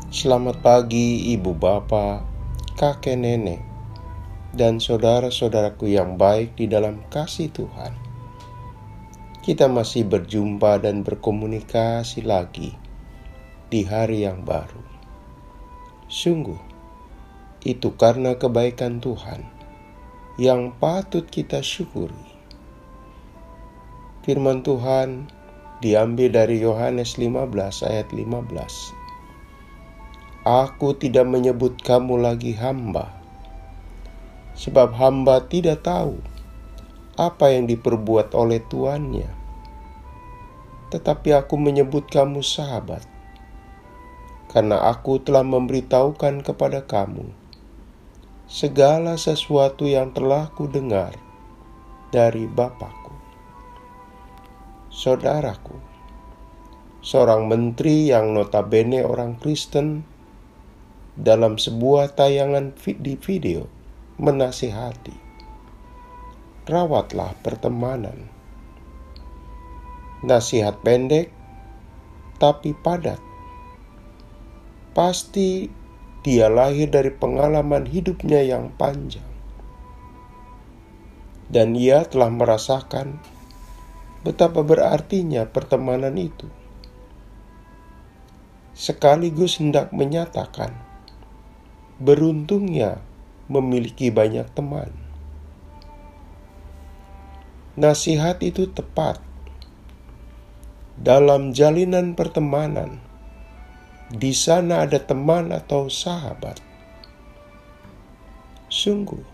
Selamat pagi ibu bapak, kakek nenek, dan saudara-saudaraku yang baik di dalam kasih Tuhan. Kita masih berjumpa dan berkomunikasi lagi di hari yang baru. Sungguh, itu karena kebaikan Tuhan yang patut kita syukuri. Firman Tuhan diambil dari Yohanes 15 ayat 15. Aku tidak menyebut kamu lagi hamba, sebab hamba tidak tahu apa yang diperbuat oleh tuannya. Tetapi aku menyebut kamu sahabat, karena aku telah memberitahukan kepada kamu segala sesuatu yang telah kudengar dari Bapakku. Saudaraku, seorang menteri yang notabene orang Kristen dalam sebuah tayangan di video menasihati, rawatlah pertemanan. Nasihat pendek tapi padat. Pasti dia lahir dari pengalaman hidupnya yang panjang, dan ia telah merasakan betapa berartinya pertemanan itu. Sekaligus hendak menyatakan beruntungnya memiliki banyak teman. Nasihat itu tepat. Dalam jalinan pertemanan, di sana ada teman atau sahabat. Sungguh,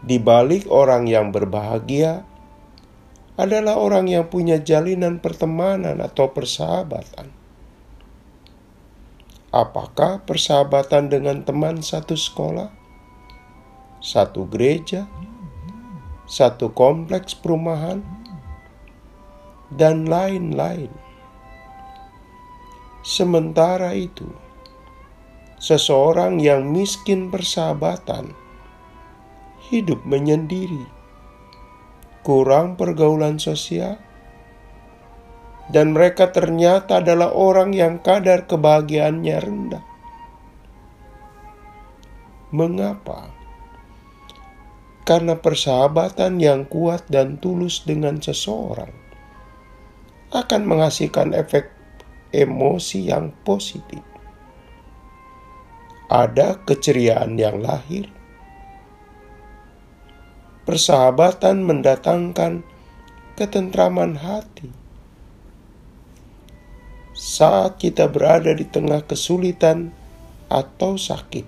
di balik orang yang berbahagia adalah orang yang punya jalinan pertemanan atau persahabatan. Apakah persahabatan dengan teman satu sekolah, satu gereja, satu kompleks perumahan, dan lain-lain? Sementara itu, seseorang yang miskin persahabatan hidup menyendiri, kurang pergaulan sosial, dan mereka ternyata adalah orang yang kadar kebahagiaannya rendah. Mengapa? Karena persahabatan yang kuat dan tulus dengan seseorang akan menghasilkan efek emosi yang positif. Ada keceriaan yang lahir. Persahabatan mendatangkan ketentraman hati. Saat kita berada di tengah kesulitan atau sakit,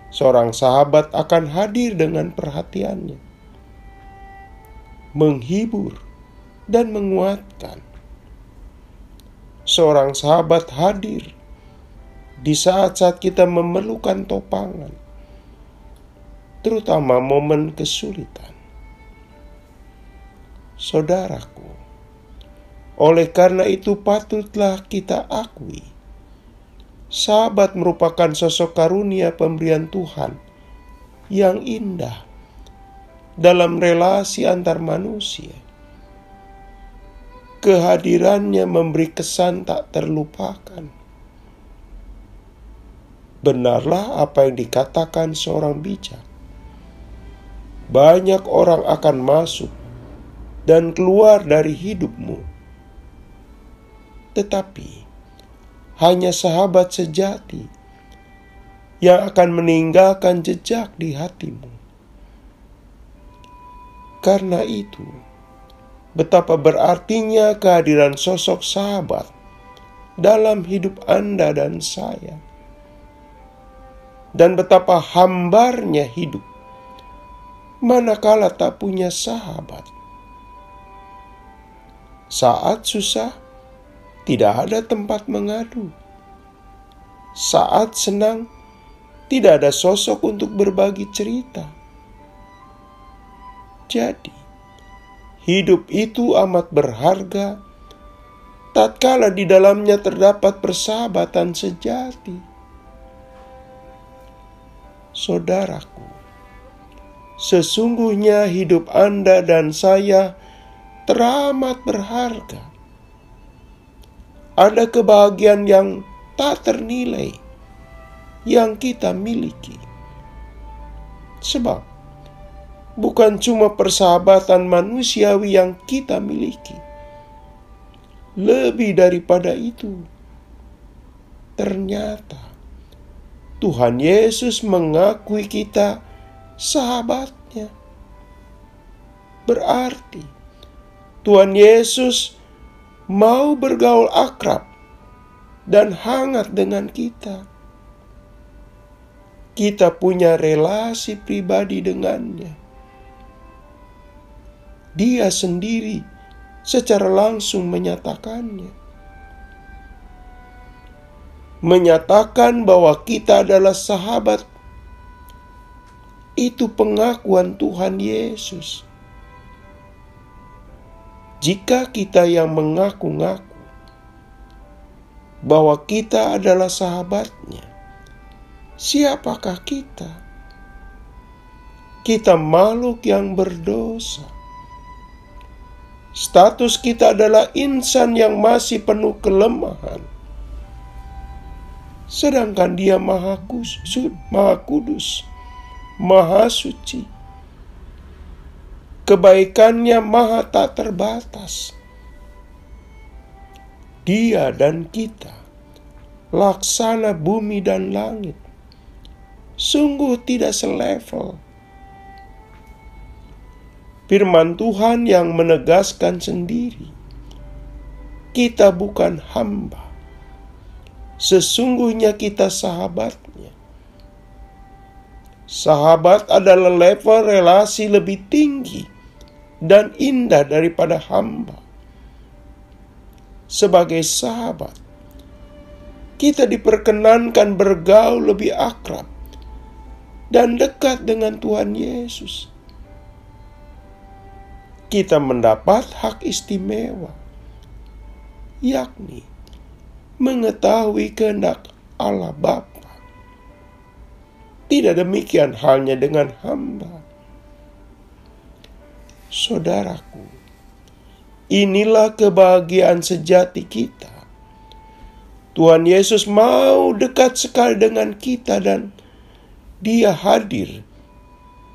seorang sahabat akan hadir dengan perhatiannya, menghibur dan menguatkan. Seorang sahabat hadir di saat-saat kita memerlukan topangan, terutama momen kesulitan. Saudaraku, oleh karena itu patutlah kita akui, sahabat merupakan sosok karunia pemberian Tuhan yang indah dalam relasi antar manusia. Kehadirannya memberi kesan tak terlupakan. Benarlah apa yang dikatakan seorang bijak. Banyak orang akan masuk dan keluar dari hidupmu, tetapi hanya sahabat sejati yang akan meninggalkan jejak di hatimu. Karena itu, betapa berartinya kehadiran sosok sahabat dalam hidup Anda dan saya. Dan betapa hambarnya hidup manakala tak punya sahabat. Saat susah, tidak ada tempat mengadu. Saat senang, tidak ada sosok untuk berbagi cerita. Jadi, hidup itu amat berharga tatkala di dalamnya terdapat persahabatan sejati. Saudaraku, sesungguhnya hidup Anda dan saya teramat berharga. Ada kebahagiaan yang tak ternilai yang kita miliki. Sebab bukan cuma persahabatan manusiawi yang kita miliki. Lebih daripada itu, ternyata Tuhan Yesus mengakui kita sahabatnya. Berarti Tuhan Yesus mau bergaul akrab dan hangat dengan kita. Kita punya relasi pribadi dengannya. Dia sendiri secara langsung menyatakannya. Menyatakan bahwa kita adalah sahabat. Itu pengakuan Tuhan Yesus. Jika kita yang mengaku-ngaku bahwa kita adalah sahabatnya, siapakah kita? Kita makhluk yang berdosa. Status kita adalah insan yang masih penuh kelemahan. Sedangkan Dia Maha Kudus, Maha Suci. Kebaikannya maha tak terbatas. Dia dan kita, laksana bumi dan langit, sungguh tidak selevel. Firman Tuhan yang menegaskan sendiri, kita bukan hamba, sesungguhnya kita sahabatnya. Sahabat adalah level relasi lebih tinggi dan indah daripada hamba. Sebagai sahabat, kita diperkenankan bergaul lebih akrab dan dekat dengan Tuhan Yesus. Kita mendapat hak istimewa, yakni mengetahui kehendak Allah Bapa. Tidak demikian halnya dengan hamba. Saudaraku, inilah kebahagiaan sejati kita. Tuhan Yesus mau dekat sekali dengan kita dan Dia hadir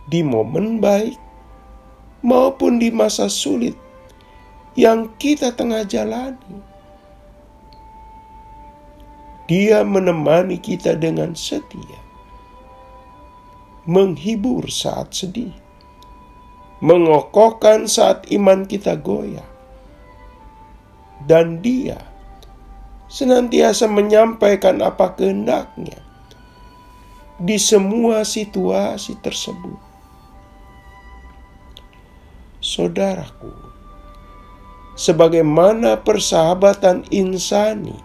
di momen baik maupun di masa sulit yang kita tengah jalani. Dia menemani kita dengan setia, menghibur saat sedih, mengokohkan saat iman kita goyah. Dan Dia senantiasa menyampaikan apa kehendaknya di semua situasi tersebut. Saudaraku, sebagaimana persahabatan insani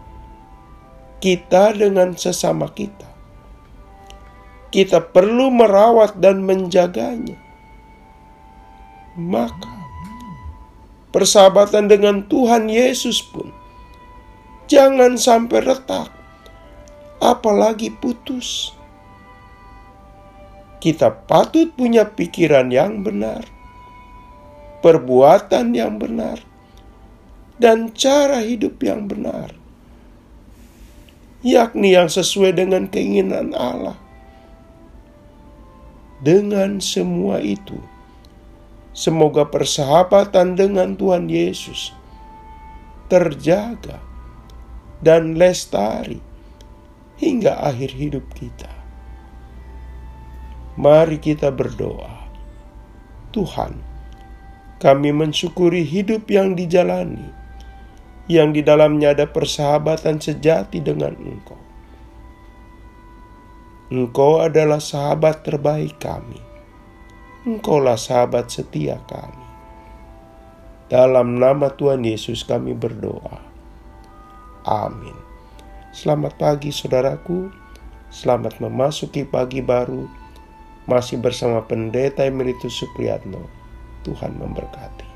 kita dengan sesama kita, kita perlu merawat dan menjaganya. Maka persahabatan dengan Tuhan Yesus pun jangan sampai retak, apalagi putus. Kita patut punya pikiran yang benar, perbuatan yang benar, dan cara hidup yang benar, yakni yang sesuai dengan keinginan Allah. Dengan semua itu, semoga persahabatan dengan Tuhan Yesus terjaga dan lestari hingga akhir hidup kita. Mari kita berdoa. Tuhan, kami mensyukuri hidup yang dijalani, yang di dalamnya ada persahabatan sejati dengan Engkau. Engkau adalah sahabat terbaik kami. Engkaulah sahabat setia kami. Dalam nama Tuhan Yesus kami berdoa. Amin. Selamat pagi saudaraku. Selamat memasuki pagi baru. Masih bersama Pendeta Emeritus Supriyatno. Tuhan memberkati.